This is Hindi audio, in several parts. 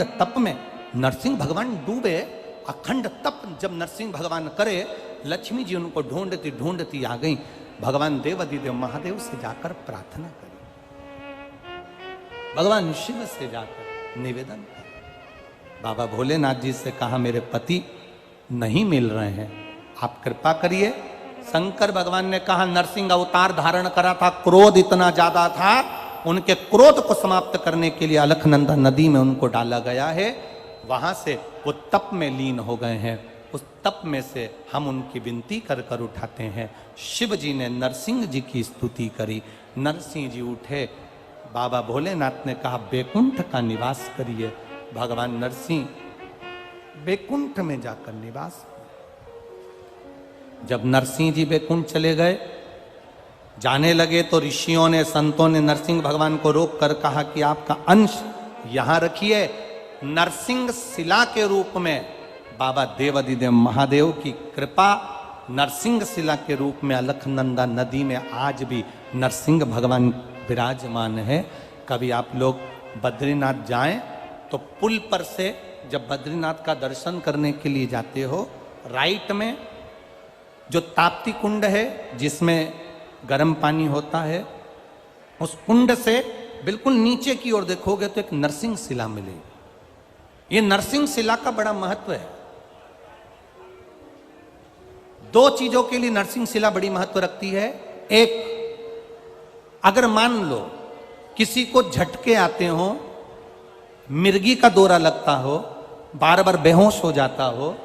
तप में नरसिंह भगवान डूबे, अखंड तप जब नरसिंह भगवान करे, लक्ष्मी जी उनको ढूंढती ढूंढती आ गई। भगवान देवाधिदेव महादेव से जाकर प्रार्थना करी, भगवान शिव से जाकर निवेदन करी। बाबा भोलेनाथ जी से कहा मेरे पति नहीं मिल रहे हैं, आप कृपा करिए। शंकर भगवान ने कहा नरसिंह अवतार धारण करा था, क्रोध इतना ज्यादा था, उनके क्रोध को समाप्त करने के लिए अलकनंदा नदी में उनको डाला गया है, वहां से वो तप में लीन हो गए हैं। उस तप में से हम उनकी विनती कर कर उठाते हैं। शिव जी ने नरसिंह जी की स्तुति करी, नरसिंह जी उठे। बाबा भोलेनाथ ने कहा बैकुंठ का निवास करिए। भगवान नरसिंह बैकुंठ में जाकर निवास। जब नरसिंह जी बैकुंठ चले गए, जाने लगे तो ऋषियों ने, संतों ने नरसिंह भगवान को रोक कर कहा कि आपका अंश यहां रखिए। नरसिंह शिला के रूप में बाबा देवाधिदेव महादेव की कृपा, नरसिंह शिला के रूप में अलकनंदा नदी में आज भी नरसिंह भगवान विराजमान है। कभी आप लोग बद्रीनाथ जाएं तो पुल पर से जब बद्रीनाथ का दर्शन करने के लिए जाते हो, राइट में जो ताप्ती कुंड है जिसमें गर्म पानी होता है, उस कुंड से बिल्कुल नीचे की ओर देखोगे तो एक नरसिंह शिला मिलेगी। ये नरसिंह शिला का बड़ा महत्व है। दो चीजों के लिए नरसिंह शिला बड़ी महत्व रखती है। एक, अगर मान लो किसी को झटके आते हो, मिर्गी का दौरा लगता हो, बार बार बेहोश हो जाता हो,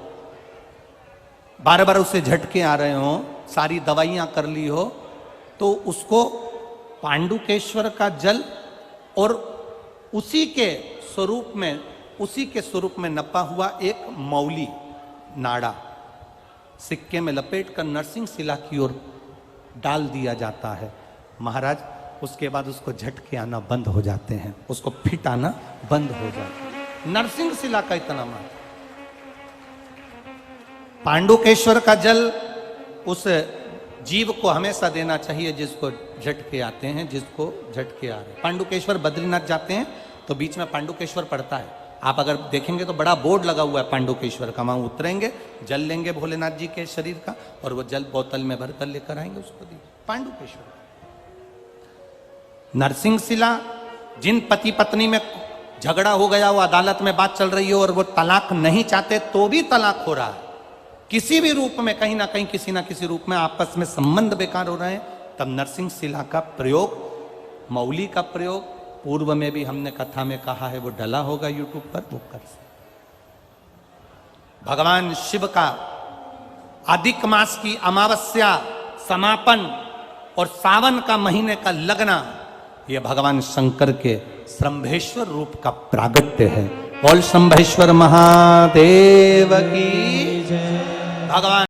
बार बार उसे झटके आ रहे हो, सारी दवाइयां कर ली हो, तो उसको पांडुकेश्वर का जल और उसी के स्वरूप में नपा हुआ एक मौली नाड़ा सिक्के में लपेट कर नरसिंह शिला की ओर डाल दिया जाता है। महाराज उसके बाद उसको झटके आना बंद हो जाते हैं, उसको फिट आना बंद हो जाता है। नरसिंह शिला का इतना महत्व। पांडुकेश्वर का जल उस जीव को हमेशा देना चाहिए जिसको झटके आते हैं, जिसको झटके आ रहे हैं। पांडुकेश्वर बद्रीनाथ जाते हैं तो बीच में पांडुकेश्वर पड़ता है, आप अगर देखेंगे तो बड़ा बोर्ड लगा हुआ है पांडुकेश्वर का। वहां उतरेंगे, जल लेंगे भोलेनाथ जी के शरीर का और वो जल बोतल में भरकर लेकर आएंगे, उसको दी पांडुकेश्वर। नरसिंह शिला, जिन पति पत्नी में झगड़ा हो गया, वो अदालत में बात चल रही हो और वो तलाक नहीं चाहते तो भी तलाक हो रहा है, किसी भी रूप में, कहीं ना कहीं किसी ना किसी रूप में आपस में संबंध बेकार हो रहे हैं, तब नरसिंह शिला का प्रयोग, मौली का प्रयोग, पूर्व में भी हमने कथा में कहा है, वो डला होगा यूट्यूब पर, वो कर सकते। भगवान शिव का अधिक मास की अमावस्या समापन और सावन का महीने का लगना, यह भगवान शंकर के शंभेश्वर रूप का प्रागट्य है। बोल शंभेश्वर महादेव की जय। भगवान